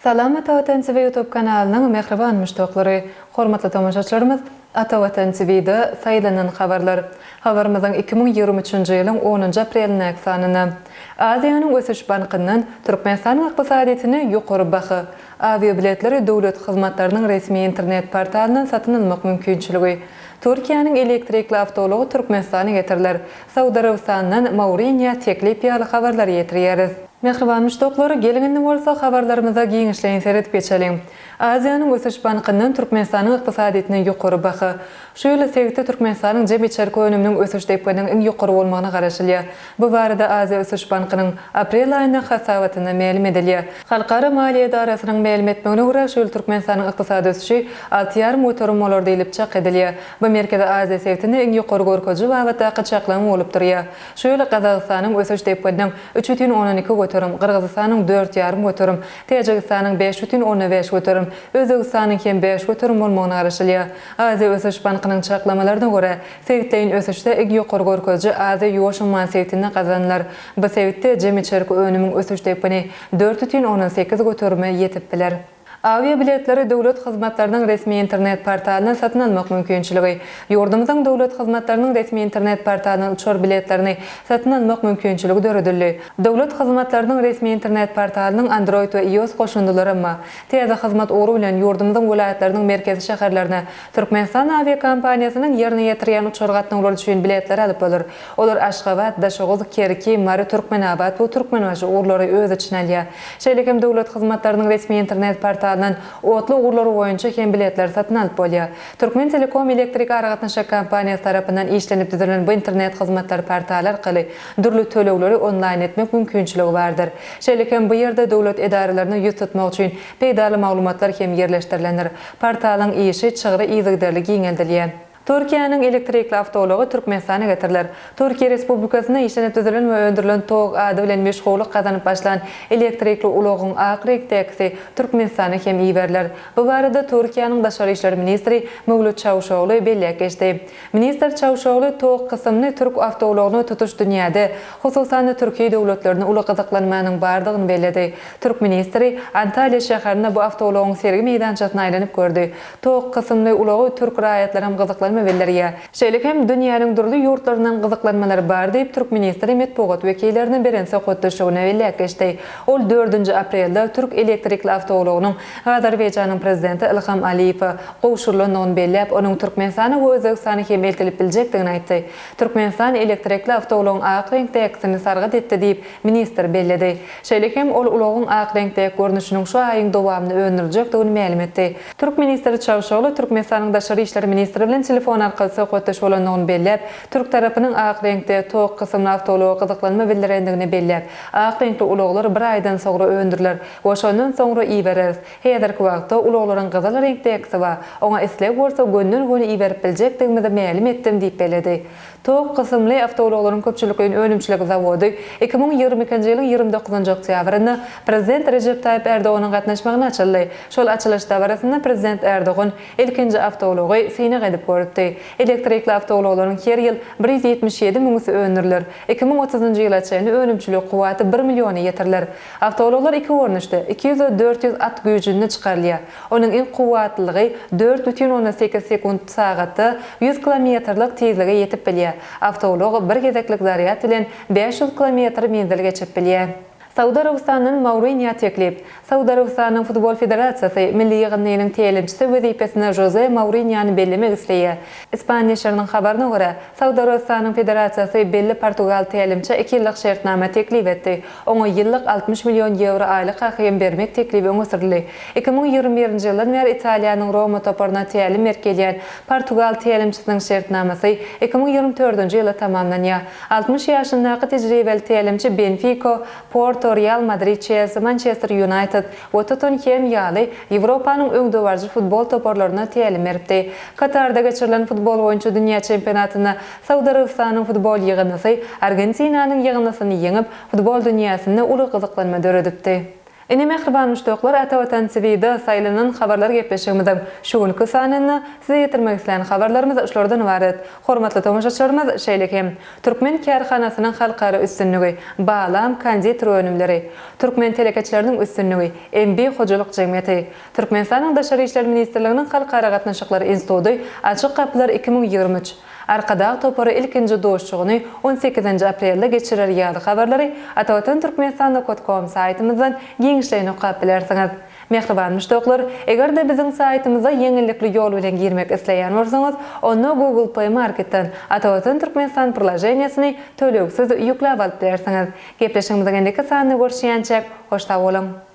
Salam Ata Vatan TV YouTube kanalının mehriban müştaqlary, hormatly tamaşaçylarymyz, Ata Vatan TV'de saýlanan habarlar. Habarymyzyň 2023-nji ýylyň 10-njy aprelinde sanyny. Aziýanyň Ösüş bankynyň Türkmenistanyň ykdysadytyny ýokary bahy, aviabiletleri döwlet hyzmatlarynyň resmi internet portalyndan satyn almak mümkinçiligi. Türkiýanyň elektrikli awtology Türkmenistana getirler. Saudy Arabistanyň Mauriniýa teklip ýaly habarlar ýetirýäris. Mehriban müştaqlary, gelinginde bolsa habarlarymyza giňişleýin seretip geçelim. Aziýanyň Ösüş bankynyň Türkmenistanyň ykdysadytyny ýokary bahy. Şu ýyly sebäpli Türkmenistanyň jemgyýet çerki önüminiň ösüş deýipiniň iň ýokary bolmagyna garaşylýar. Bu barada Aziýa Ösüş bankynyň aprel aýyna hasabatyny ma'lum edilýär. Halkara Maliýe Idarasynyň ma'lum etmegine görä, şu ýyly Türkmenistanyň ykdysady ösüşi 6,5 motorum bolar diýilip çak edilýär. Bu merkezde Aziýa sebäpini iň ýokary görkeji we wagtda çaklama bolup durýar. Şu ýyly Gazagystanyň ösüş deýipiniň 3,12 götürüm, Kırgızstanyň 4,5 götürüm, Tajikistanyň 5,15 götürüm, Özbegistanyň hem 5 götürüm bolmagyna garaşylýar. Aziýa Ösüş bankynyň çaklamalarına görä, sebäpleýin ösüşde iň ýokary görkeji Aziýa ýoşunman sebäpini gazanlar. Bu sebäpde jemgyýet çerki önümiň ösüş deýipini 4,18 götürüme ýetip biler. Aviabiletleri döwlet hyzmatlarynyň resmi internet portalyndan satyn almak mümkinçiligi. Ýurdumyzyň döwlet hyzmatlarynyň resmi internet portalynyň uçar biletlerini satyn almak mümkinçiligi döredildi. Döwlet hyzmatlarynyň resmi internet portalynyň Android we iOS goşundylary ma täze hyzmat oru bilen ýurdumyzyň welaýatlarynyň merkezi şäherlerine Türkmenistan aviakompaniýasynyň ýerine ýetirýän uçar gatnaşyklary üçin biletler alyp bolar. Olar Aşgabat, Daşoğuz, Kerki, Mary, Türkmenabad we Türkmenbaşy urlary öz içine alýar. Şeýlekem döwlet hyzmatlarynyň resmi internet portalyny otly urlary boýunça hem biletler satyn alyp bolýar. Türkmen Telekom elektrik aragatnaşa kompaniýasy tarapyndan işlenip düzülen bu internet hyzmatlary portaly arkaly dürli tölewleri onlaýn etmek mümkinçiligi bardyr. Şeýlekem bu ýerde döwlet edaralaryny ýüz tutmak üçin peýdaly maglumatlar hem ýerleşdirilendir. Portalyň işi çygyry ýygyderligi ýeňeldilýär. Türkiýanyň elektrikli awtology Türkmenistana getirler. Türkiýe Respublikasyna işlenip düzülen we öndürilen TOG ady bilen meşgullyk gazanyp başlan elektrikli ulogyň akrekdäki Türkmenistana hem iýerler. Bu barada Türkiýanyň Daşary işler ministri Mevlüt Çavuşoğlu belli geçdi. Minister Çavuşoğlu TOG kysymly Türk awtologyny tutuş dünýäde, hususan Türkiýe döwletlerine uly gyzyklanmanyň bardygyny belledi. Türk ministri Antalya şäherinde bu awtologyň sergi meýdançasyna aýlanyp gördi. TOG kysymly ulogy Türk raýatlaryň gyzyklanma bellerýär. Şeýlekem dünýäniň durly ýurtlaryndan gyzyklanmalary bar diýip Türk ministri Metbugat wekillerinden birinsi gotdaşygyna belli geçdi. Ol 4-nji aprelde Türk elektrikli awtologynyň Azerbaýjanyň prezidenti Ilham Aliýew gowşurulanyny bellep, onuň Türkmenistana we Özbegistana hem eltilip biljekdigini aýtdy. Türkmenistan elektrikli awtologyň ak reňkdäkini sargat etdi diýip ministr belledi. Şeýlekem ol ulogyň ak reňkdäki görnüşiniň şu aýyň dowamly öňürjekdigini ma'lum etdi. Türk ministri Çavuşoğlu Türkmenistanyň Daşary işler ministri bilen telefon arkaly söhbetdeş bolanyny bellep, Türk tarapynyň ak reňkde TOG kysymly awtology gyzyklanma bildirendigini bellep, ak reňkli uloglar bir aýdan soňra öndüriler. Oşondan soňra iýberer. Häzirki wagtda uloglaryň gyzyl reňkdäki bar. Oňa isleg bolsa göndün göni iýberip biljekdigimizi ma'lum etdim diýip belledi. TOG kysymly awtologlaryň köpçüliginiň önümçiligi zawody 2022-nji ýylyň 29-njy oktýabrynda Prezident Recep Tayyip Erdoğanyň gatnaşmagyna açyldy. Şol açylışda barasynda Prezident Erdoğan ilkinji awtology synyk edip gördi. Elektrikli awtologlaryň her ýyl 177 miňsi öndüriler. 2030-njy ýyla çenli önümçilik kuwaty 1 milliony ýetirler. Awtologlar iki görnüşde 200-400 at güýjünde çykarylýar. Onuň iň kuwatlygy 4,18 sekund sagatda 100 km/lik tezlige ýetip bilýär. Awtolog bir gezeklik zaryat bilen 500 km menzil geçip bilýär. Saudy Arabistanyň Mauriniýa teklip. Saudy Arabistanyň futbol federasiýasy milli ýygynyň teýelimçisi wezipesine Jose Mauriniýany bellemek isleýär. Ispaniýa şeriniň habaryna görä, Saudy Arabistanyň federasiýasy belli Portugal teýelimçi 2 ýyllyk şertname teklip etdi. Oňa ýyllyk 60 million euro aýlyk hakym bermek teklibi öňsürildi. 2021-nji ýyldan beri Italiýanyň Roma toparyna teýelim berkelýän Portugal teýelimçisiniň şertnamasy 2024-nji ýylda tamamlanýar. 60 ýaşyndaky tejribeli teýelimçi Benfica, Porto, Real Madrid, Chelsea, Manchester United we Tottenham ýaly Ýewropanyň öňdöwarjy futbol toparlaryna teýelim berdi. Katarda geçirilen futbol boýunça dünýä çempionatyna Saudy Arabistanyň futbol ýygnasy Argentinanyň ýygnasyny ýeňip futbol dünýäsinde uly gyzyklanma döredipdi. Ine mehriban müştoklar Atawatan TV'de saylanan habarlar gepleşigimizden şugunky sanyny size getirmek isleyen habarlarymyz uşlardan ibaret. Hormatly tomoşaçylarymyz, şeýlekem Türkmen Kärhanasynyň halkara üstünlügi, bağlam kandidatury önümleri, Türkmen telekeçileriniň üstünlügi, MB Hojalyk Jemgyýeti, Türkmenistanyň Daşary işler ministrliginiň halkara gatnaşyklar instituty Açyk Kapylar 2023 Arkada topary ilkinji doşçugyny 18 aprelde geçirer ýaly habarlary Atawatan Türkmenistan.com saýtymyzdan giňişleýän okap bilersiňiz. Mehriban müştoklar, eger de biziň saýtymyza ýeňillikli ýol bilen girmek isleýän bolsaňyz, onu Google Play Marketden Atawatan Türkmenistan projeniýasyny töleksiz ýükläp alyp bilersiňiz. Gepleşigimize geňdiki sany görüşýänçek, hoşta bolun.